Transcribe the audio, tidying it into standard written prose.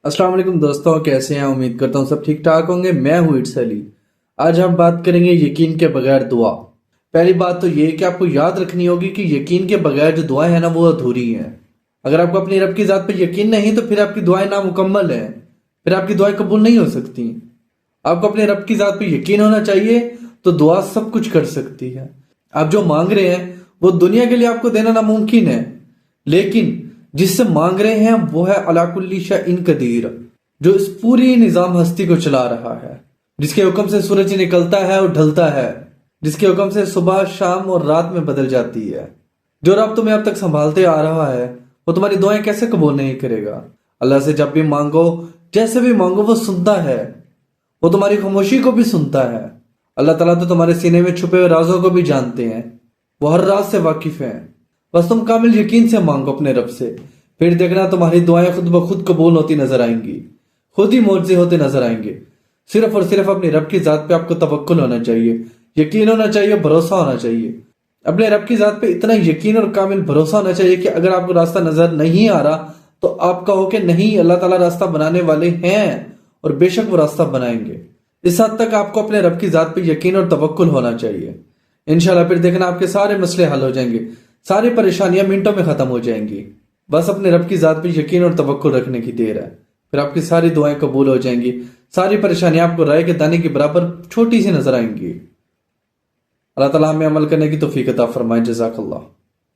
अस्सलाम वालेकुम दोस्तों, कैसे हैं? उम्मीद करता हूँ सब ठीक ठाक होंगे। मैं हूँ इट्स अली। आज हम बात करेंगे यकीन के बगैर दुआ। पहली बात तो ये कि आपको याद रखनी होगी कि यकीन के बगैर जो दुआएं हैं ना वो अधूरी हैं। अगर आपको अपनी रब की ज़ात पर यकीन नहीं तो फिर आपकी दुआएं नामुकम्मल हैं, फिर आपकी दुआएं कबूल नहीं हो सकती। आपको अपने रब की ज़ात पर यकीन होना चाहिए तो दुआ सब कुछ कर सकती है। आप जो मांग रहे हैं वो दुनिया के लिए आपको देना नामुमकिन है, लेकिन जिससे मांग रहे हैं वो है अला कुल्ली शैइन कदीर, जो इस पूरी निजाम हस्ती को चला रहा है, जिसके हुक्म से सूरज निकलता है और ढलता है, जिसके हुक्म से सुबह शाम और रात में बदल जाती है। जो रब तुम्हें अब तक संभालते आ रहा है वो तुम्हारी दुआएं कैसे कबूल नहीं करेगा? अल्लाह से जब भी मांगो, जैसे भी मांगो, वो सुनता है। वो तुम्हारी खामोशी को भी सुनता है। अल्लाह ताला तो तुम्हारे सीने में छुपे हुए राजों को भी जानते हैं। वो हर राज से वाकिफ हैं। बस तुम कामिल यकीन से मांगो अपने रब से, फिर देखना तुम्हारी दुआएं खुद ब खुद कबूल होती नजर आएंगी, खुद ही मोर्जे होते नजर आएंगे। सिर्फ और सिर्फ अपनी रब की जात पे आपको तवक्कुल होना चाहिए, यकीन होना चाहिए, भरोसा होना चाहिए। अपने रब की जात पे इतना यकीन और कामिल भरोसा होना चाहिए कि अगर आपको रास्ता नजर नहीं आ रहा तो आप कहो कि नहीं, अल्लाह ताला रास्ता बनाने वाले हैं और बेशक वो रास्ता बनाएंगे। इस हद तक आपको अपने रब की जात पे यकीन और तवक्कुल होना चाहिए। इंशाल्लाह फिर देखना आपके सारे मसले हल हो जाएंगे, सारी परेशानियां मिनटों में खत्म हो जाएंगी। बस अपने रब की जात पे यकीन और तवक्कुल रखने की देर है, फिर आपकी सारी दुआएं कबूल हो जाएंगी। सारी परेशानियां आपको राय के दाने के बराबर छोटी सी नजर आएंगी। अल्लाह ताला हमें अमल करने की तौफीक अता फरमाए। जज़ाकल्लाह।